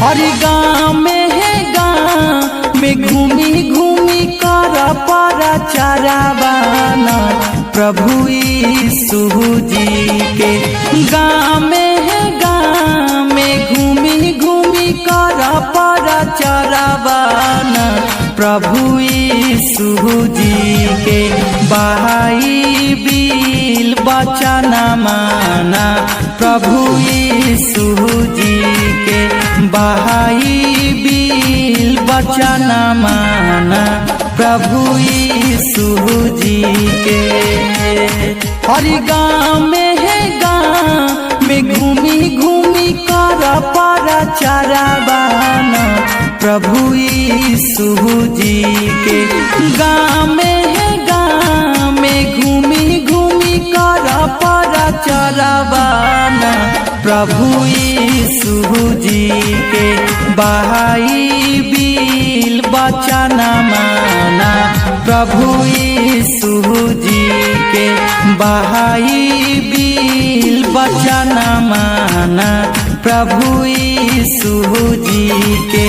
हरि गाँव में घूमी घूमी कर चरावाना प्रभु यीशु जी के। गाँव में घूमी घूमी कर चरावाना प्रभु यीशु जी के। बाइबिल वचन माना प्रभु यीशु जी के। बाइबिल वचन माना प्रभु यीशु जी के। हरि गाँव में घूमी घूमी कर चरावाना प्रभु यीशु जी के। गाँव में घूमी घूमी कर चरावाना प्रभु यीशु जी के। बाइबिल वचन माना प्रभु यीशु जी के। बाइबिल वचन माना प्रभु यीशु जी के।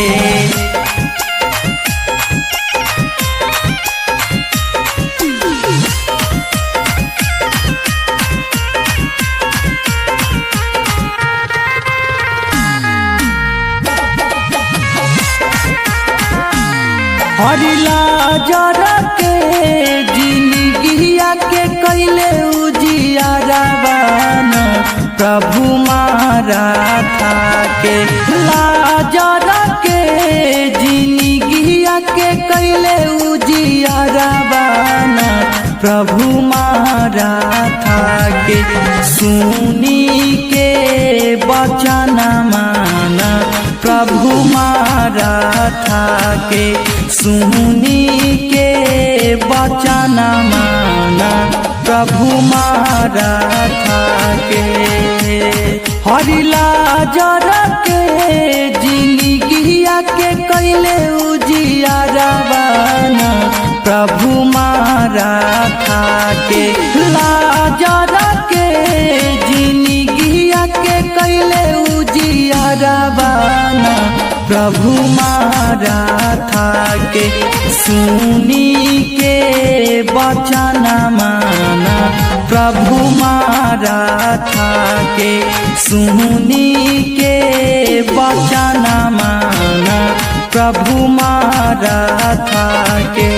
हरि लाजर के जिंदगिया के कैले उजियारवाना प्रभु मारा था के। लाजर के जिंदगिया के कैले उजियारवाना प्रभु मारा था के। सुनी के वचन माना प्रभु मारा था के। सुनी के वचन माना प्रभु मारा था के। हरि लाजर के जिंदगिया के कैले उजियारवाना प्रभु मारा था के। लाजर के जिंदगिया के कैले उजियारवाना प्रभु मारा था के। सुनी के वचन माना प्रभु मारा था के। सुनी के वचन माना प्रभु मारा था के।